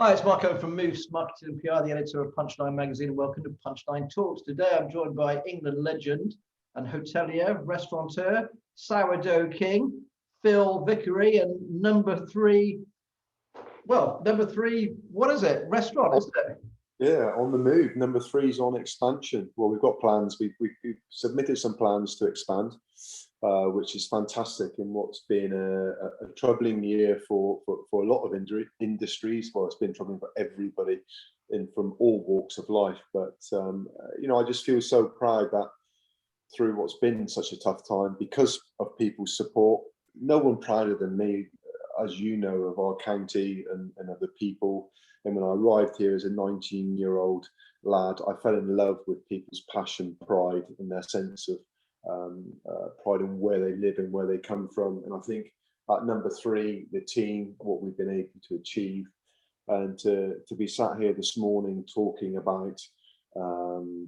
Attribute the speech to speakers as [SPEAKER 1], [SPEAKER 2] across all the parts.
[SPEAKER 1] Hi, it's Marco from Moose Marketing and PR, the editor of Punchline magazine, and welcome to Punchline Talks. Today I'm joined by England legend and hotelier, restaurateur, sourdough king, Phil Vickery, and number three, what is it? Restaurant, isn't it?
[SPEAKER 2] Yeah, on the move. Number 3 is on expansion. Well, we've got plans. We've submitted some plans to expand, which is fantastic in what's been a troubling year for a lot of industries. Well, it's been troubling for everybody from all walks of life. But, I just feel so proud that through what's been such a tough time, because of people's support, no one prouder than me, as you know, of our county and of the people. And when I arrived here as a 19-year-old lad, I fell in love with people's passion, pride, and their sense of pride in where they live and where they come from. And I think at number 3, the team, what we've been able to achieve, and to be sat here this morning talking about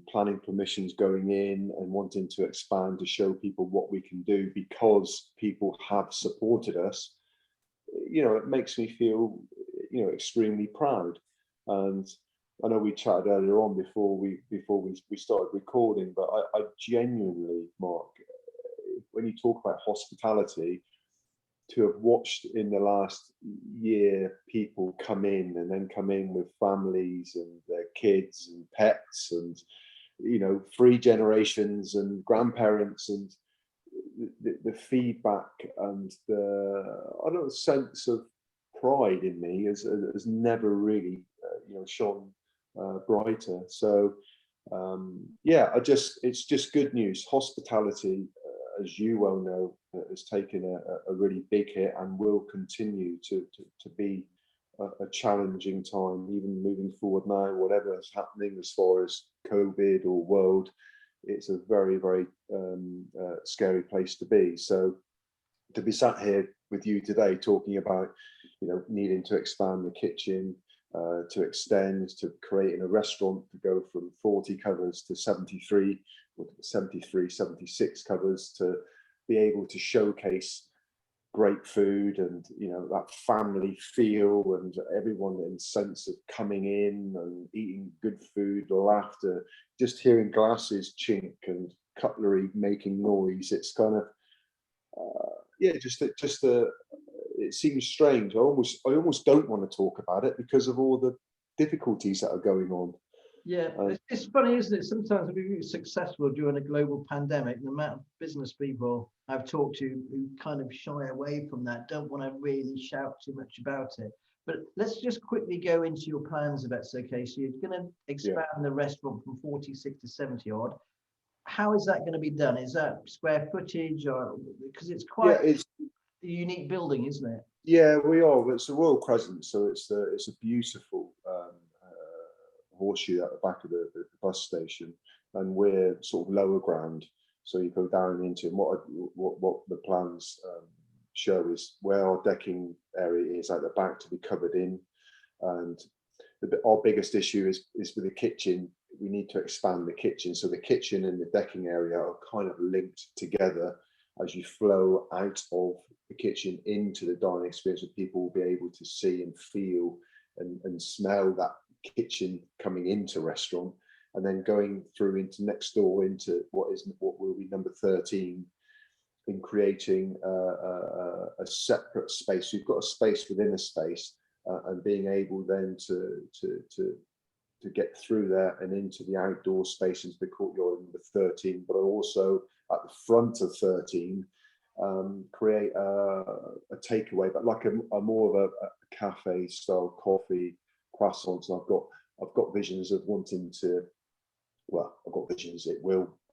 [SPEAKER 2] planning permissions going in and wanting to expand to show people what we can do because people have supported us. It makes me feel, extremely proud. And I know we chatted earlier on before we started recording, but I genuinely, Mark, when you talk about hospitality, to have watched in the last year people come in and then come in with families and their kids and pets and 3 generations and grandparents, and the feedback and the sense of pride in me has never really shone brighter. So it's just good news. Hospitality, as you well know, has taken a really big hit and will continue to be a challenging time, even moving forward now, whatever is happening as far as COVID or world. It's a very, very scary place to be. So to be sat here with you today talking about, needing to expand the kitchen, to extend, to creating a restaurant, to go from 40 covers to 73, or 73, 76 covers, to be able to showcase great food and that family feel, and everyone in sense of coming in and eating good food, laughter, just hearing glasses chink and cutlery making noise. It's kind of it seems strange. I almost don't want to talk about it because of all the difficulties that are going on.
[SPEAKER 1] Yeah, it's funny, isn't it? Sometimes we've been successful during a global pandemic. The amount of business people I've talked to who kind of shy away from that, don't want to really shout too much about it. But let's just quickly go into your plans, if that's okay. So you're going to expand the restaurant from 46 to 70 odd. How is that going to be done? Is that square footage, or because it's quite a unique building, isn't it?
[SPEAKER 2] Yeah, we are. It's a Royal Crescent, so it's a beautiful horseshoe at the back of the bus station, and we're sort of lower ground, so you go down into what the plans show is where our decking area is at the back to be covered in. And our biggest issue is with the kitchen. We need to expand the kitchen, so the kitchen and the decking area are kind of linked together. As you flow out of the kitchen into the dining experience, that people will be able to see and feel and smell that kitchen coming into restaurant, and then going through into next door into what will be number 13, in creating a separate space. You've got a space within a space, and being able then to get through there and into the outdoor space, into the courtyard number 13, but also at the front of 13, create a takeaway, but like a more of a cafe style coffee, croissants. And I've got visions of wanting to, I've got visions,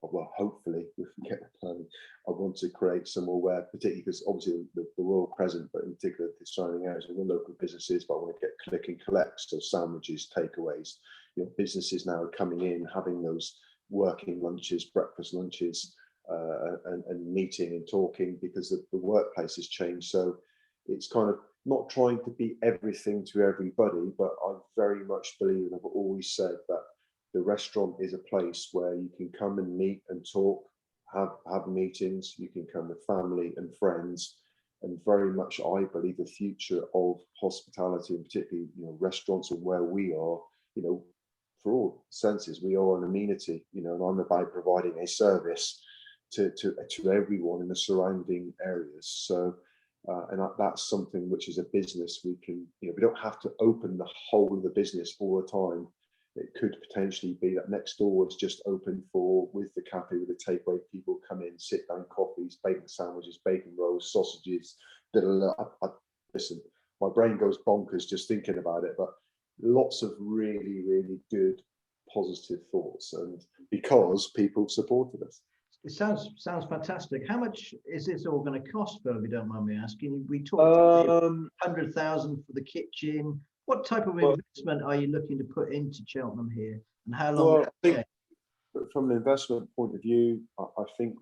[SPEAKER 2] hopefully we can get the planning. I want to create somewhere where, particularly because obviously the Royal Crescent, but in particular the surrounding areas, are local businesses, but I want to get click and collect, so sandwiches, takeaways. Businesses now are coming in, having those working lunches, breakfast lunches, and meeting and talking, because the workplace has changed. So it's kind of not trying to be everything to everybody, but I very much believe, and I've always said, that the restaurant is a place where you can come and meet and talk, have meetings. You can come with family and friends, and very much, I believe, the future of hospitality, and particularly, restaurants and where we are, for all senses, we are an amenity, and I'm about providing a service to everyone in the surrounding areas. So, and that's something which, as a business, we can, we don't have to open the whole of the business all the time. It could potentially be that next door is just open with the cafe, with the takeaway. People come in, sit down, coffees, bacon sandwiches, bacon rolls, sausages. Listen, my brain goes bonkers just thinking about it, but lots of really, really good, positive thoughts, and because people supported us.
[SPEAKER 1] It sounds fantastic. How much is this all going to cost, Phil, if you don't mind me asking? We talked 100,000 for the kitchen. What type of investment are you looking to put into Cheltenham here, and how long?
[SPEAKER 2] Well, I think from an investment point of view, I think,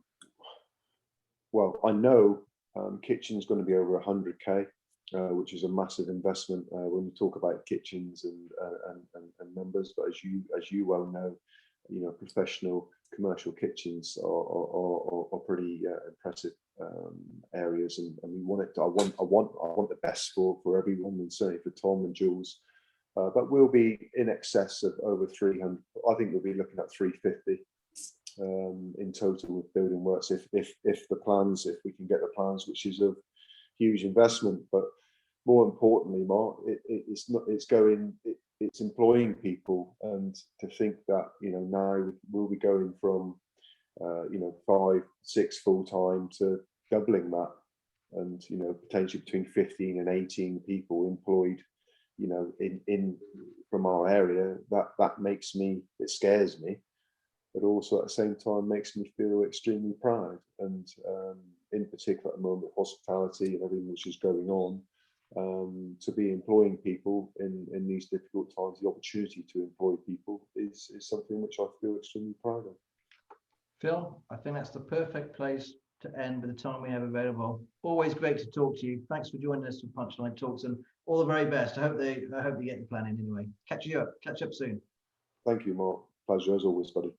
[SPEAKER 2] well, I know kitchen's going to be over 100k, which is a massive investment when you talk about kitchens and numbers. But as you well know, professional commercial kitchens are pretty impressive areas, and we want it to, I want the best for everyone, and certainly for Tom and Jules. But we'll be in excess of over 300. I think we'll be looking at 350 in total with building works, if we can get the plans, which is a huge investment. But more importantly, Mark, it's employing people, and to think that now we'll be going from 5, 6 full time to doubling that, and potentially between 15 and 18 people employed in from our area. That makes me, it scares me, but also at the same time makes me feel extremely proud. And in particular at the moment, hospitality and everything which is going on, to be employing people in these difficult times, the opportunity to employ people is something which I feel extremely proud of.
[SPEAKER 1] Phil, I think that's the perfect place to end with the time we have available. Always great to talk to you. Thanks for joining us for Punchline Talks, and all the very best. I hope they get the plan in anyway. Catch up soon.
[SPEAKER 2] Thank you, Mark. Pleasure as always, buddy.